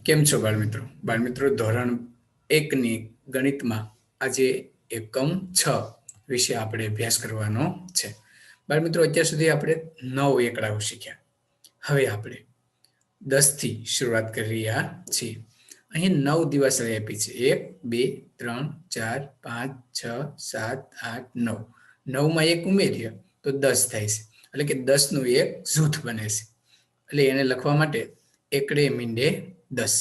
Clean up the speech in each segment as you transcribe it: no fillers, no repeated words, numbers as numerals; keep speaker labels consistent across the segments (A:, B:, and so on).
A: કેમ છો બાળમિત્રો ધોરણ 1ની ગણિતમાં આજે એકમ 6 વિશે આપણે અભ્યાસ કરવાનો છે. બાળમિત્રો અત્યાર સુધી આપણે 9 એકડાઓ શીખ્યા. હવે આપણે 10 થી શરૂઆત કરી રહ્યા છીએ. અહીં 9 દિવસળી આપી છે. 1 2 3 4 5 6 7 8 9. 9માં 1 ઉમેરીએ તો 10 થાય છે. એટલે કે 10નું એક જૂથ બને છે. એટલે એને લખવા માટે એકડે મીંડે 10.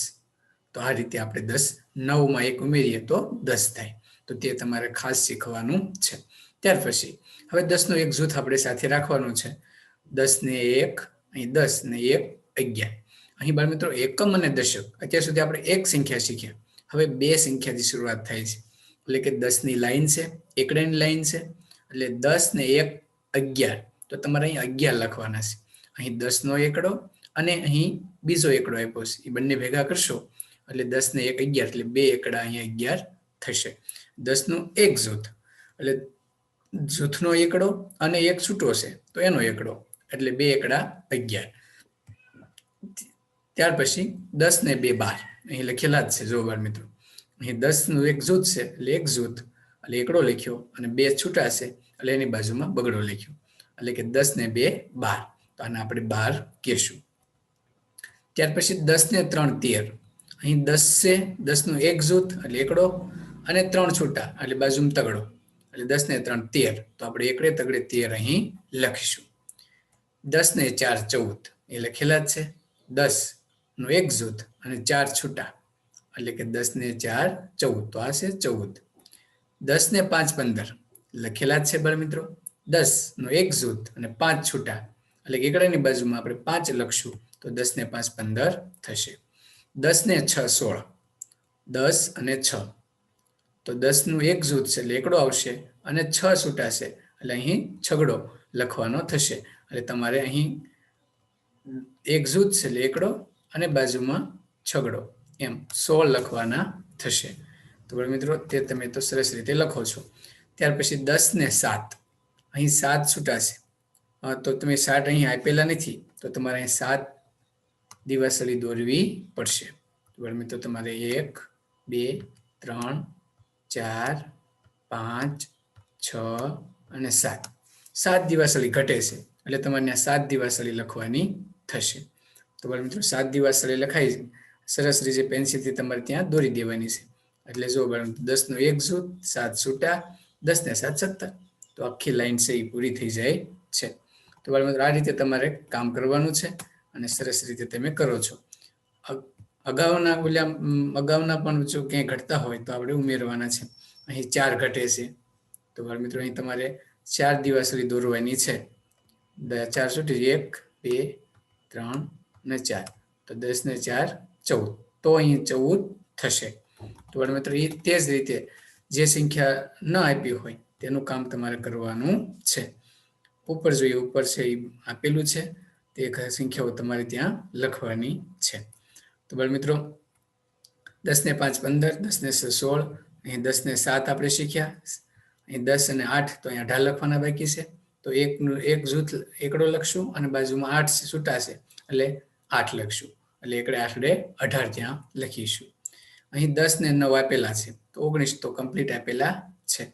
A: તો આ રીતે આપણે 10 9માં 1 ઉમેરીએ તો 10 થાય. તો તે તમારે ખાસ શીખવાનું છે. ત્યાર પછી હવે 10નું એક જૂથ આપણે સાથે રાખવાનું છે. 10 ને 1 અહીં 10 ને 1 11. અહીં બાળમિત્રો એકમ અને દશક અત્યાર સુધી આપણે એક સંખ્યા શીખ્યા. હવે બે સંખ્યાથી શરૂઆત થાય છે. એટલે કે 10ની લાઈન છે, એકડાની લાઈન છે. એટલે 10 ને 1 11. તો તમારે અહીં 11 લખવાના છે. અહીં 10નો એકડો અને અહીં બીજો એકડો આપ્યો છે. એ બંને ભેગા કરશો એટલે 10 ને 1 11. એટલે બે એકડા અહીંયા 11 થશે. 10નું એક જૂથ એટલે જૂથનો એકડો અને એક છૂટો છે તો એનો એકડો એટલે બે એકડા 11. ત્યાર પછી 10 ને 2 12. અહીં લખેલા જ છે. જો બાળમિત્રો અહીં 10નું એક જૂથ છે એટલે એક જૂથ એટલે એકડો લખ્યો અને બે છૂટા છે એટલે એની બાજુમાં બગડો લખ્યો. એટલે કે 10 ને 2 12. તો આને આપણે 12 કહેશું. ત્યાર પછી 10 ને 3 13. અહીં 10 છે, 10નું એક જૂથ એટલે એકડો અને 3 છૂટા એટલે બાજુમાં તગડો એટલે 10 ને 3 13. તો આપણે એકડે તગડે 13 અહીં લખીશું. 10 ને 4 14. એ લખેલા જ છે. 10નું એક જૂથ અને 4 છૂટા એટલે કે 10 ને 4 14. તો આ છે 14. 10 ને 5 15. લખેલા જ છે બાળમિત્રો. 10નું એક જૂથ અને 5 છૂટા એટલે કે એકડાની બાજુમાં આપણે 5 લખશું તો 10 ને 5 15 થશે. 10 ને 6 16. 10 અને 6. તો 10નું એક જૂથ છે એટલે એકડો આવશે અને 6 છૂટા છે એટલે અહીં છગડો લખવાનો થશે. એટલે તમારે અહીં એક જૂથ છે એટલે એકડો અને બાજુમાં છગડો એમ 16 લખવાના થશે. તો મિત્રો તે તમે તો સરસ રીતે લખો છો. ત્યાર પછી 10 ને 7. અહીં 7 છૂટા છે. તો તમે 7 અહીં આપેલા નથી તો તમારે અહીં 7 દિવાસળી દોરવી પડશે. મિત્રો તમારે 1 2 3 4 5 6 અને 7. 7 દિવાસળી ઘટે છે એટલે તમારે 7 દિવાસળી લખવાની થશે. તો મિત્રો 7 દિવાસળી લખાઈ સરસ રીતે પેન્સિલથી તમારે ત્યાં દોરી દેવાની છે. એટલે જો 10નું એક જૂથ 7 છૂટા 10 ને 7 17. તો આખી લાઈન છે એ પૂરી થઈ જાય છે. તો મિત્રો આ રીતે તમારે કામ કરવાનું છે અને સરસ રીતે તમે કરો છો. અગાઉના પણ જો ક્યાંય ઘટતા હોય તો આપણે ઉમેરવાના છે. અહીં 4 ઘટે છે તો મિત્રો અહીં તમારે 4 દિવાસળી દોરવાની છે. 4 છૂટી 1 2 3 અને 4. તો 10 ને 4 14. તો અહીં 14 થશે. તો મિત્રો એ તે જ રીતે જે સંખ્યા ન આપી હોય તેનું કામ તમારે કરવાનું છે. ઉપર જોઈએ ઉપર છે એ આપેલું છે તે સંખ્યાઓ તમારે ત્યાં લખવાની છે. તો મિત્રો 10 ને 5 15, 10 ને 6 16, અહીં 10 ને 7 આપણે શીખ્યા. અહીં 10 અને 8 તો અહીંયા 18 લખવાના બાકી છે. તો એક જૂથ એકડો લખશું અને બાજુમાં 8 છૂટા છે એટલે 8 લખશું. એટલે એકડે 18 ત્યાં લખીશું. અહીં 10 ને 9 આપેલા છે તો 19 તો કમ્પ્લીટ આપેલા છે.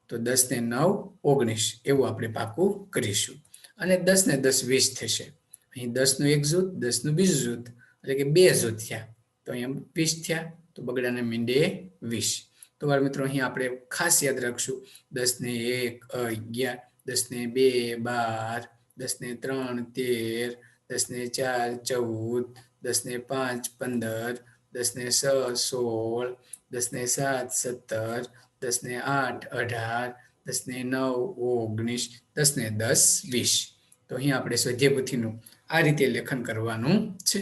A: તો 10 ને 9 19 એવું આપણે પાકું કરીશું. અને 10 ને 10 20 થશે. અહીં 10નું એક જૂથ 10નું બીજું જૂથ એટલે કે બે જૂથ થયા તો અહીંયા 20 થયા. તો બગડાને મીંડે 20. તો મિત્રો અહીં આપણે ખાસ યાદ રાખશું 10 ને 1 11, 10 ને 2 12, 10 ને 3 13, 10 ને 4 14, 10 ને 5 15, 10 ને 6 16, 10 ને 7 17, 10 ને 8 18, 10 ને 9 19, 10 ને 10 20. તો અહીં આપણે સ્વાધ્યાય પોથીનું આ રીતે લેખન કરવાનું છે.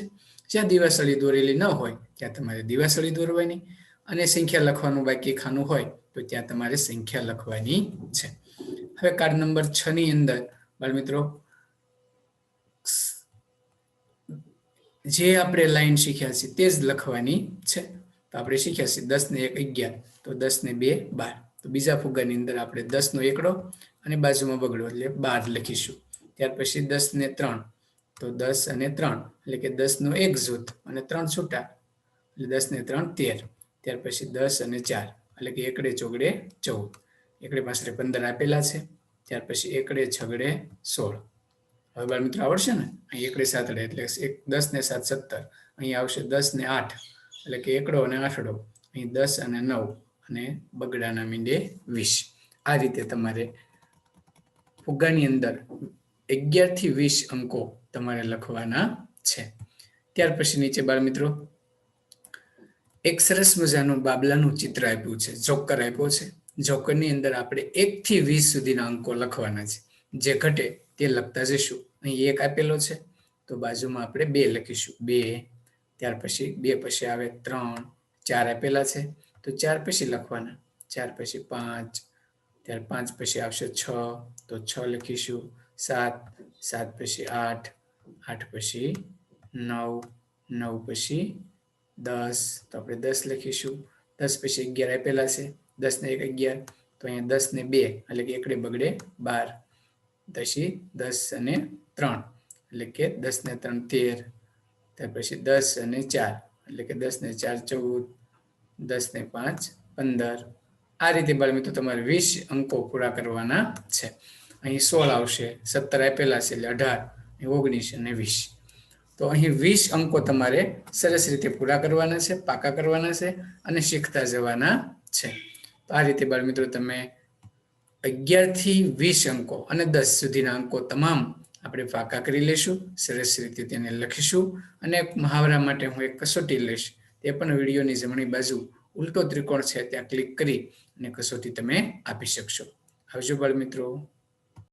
A: જ્યાં દિવાસળી દોરેલી ન હોય ત્યાં તમારે દિવાસળી દોરવાની અને સંખ્યા લખવાનું બાકી ખાનું હોય તો ત્યાં તમારે સંખ્યા લખવાની છે. હવે કાર્ડ નંબર 6 ની અંદર બાળમિત્રો જે આપણે લાઈન શીખ્યા છે તે જ લખવાની છે. તો આપણે શીખ્યા છે 10 ને 1 11, તો 10 ને 2 12. તો બીજા ફુગાની અંદર આપણે 10નો એકડો અને બાજુમાં બગડો એટલે 12 લખીશું. ત્યાર પછી 10 ને 3 તો 10 અને 3 એટલે કે 10નું એક જૂથ અને 3 છૂટા એટલે 10 ને 3 13. ત્યાર પછી 10 અને 4 એટલે કે એકડે ચોગડે 14. એકડે પાછળ 15 આપેલા છે. ત્યાર પછી એકડે છગડે 16. હવે બાળ મિત્રો આવડશે ને? અહીં એકડે સાતડે એટલે 10 ને 7 17. અહીં આવશે 10 ને 8 એટલે કે એકડો અને આઠડો. અહીં 10 અને 9 અને બગડાના મીંડે 20. આ રીતે તમારે ફુગ્ગાની અંદર 11 થી 20 અંકો તમારે લખવાના છે. ત્યાર પછી નીચે બાળ મિત્રો એક સરસ મજાનું બાબલાનું ચિત્ર આપ્યું છે, જોકર આપ્યો છે. જોકરની અંદર આપણે 1 થી 20 સુધીના અંકો લખવાના છે. જે ઘટે તે લખતા જઈશું. અહીં 1 આપેલો છે તો બાજુમાં આપણે 2 લખીશું, 2. ત્યાર પછી 2 પછી આવે 3, 4 આપેલા છે તો 4 પછી લખવાના, 4 પછી 5, ત્યાર 5 પછી આવશે 6 તો 6 લખીશું, 7, 7 પછી 8, 8 પછી 9, 9 પછી 10 તો આપણે 10 લખીશું, 10 પછી 11 આપેલા છે, 10 ને 1 11 તો અહીંયા 10 ને 2 એટલે કે એકડે બગડે 12. પછી 10 અને 3 એટલે કે 10 ને 3 13. ત્યાર પછી 10 અને 4 એટલે કે 10 ને 4 14, 10 ને 5 15. આ રીતે બાળ મિત્રો તમારે 20 અંકો પૂરા કરવાના છે. અહીં 16 આવશે, 17 આપેલા છે એટલે 18, 19 અને 20. તો અહીં 20 અંકો તમારે સરસ રીતે પૂરા કરવાના છે, પાકા કરવાના છે અને શીખતા જવાના છે. તો આ રીતે બાળ મિત્રો તમે 11 થી 20 અંકો અને 10 સુધીના અંકો તમામ આપણે પાકા કરી લઈશું. સરસ રીતે તેને લખીશું અને મહાવરા માટે હું એક કસોટી લઈશ. તે પણ વિડીયોની જમણી બાજુ ઉલટો ત્રિકોણ છે ત્યાં ક્લિક કરી અને કસોટી તમે આપી શકશો. આવજો બાળ મિત્રો.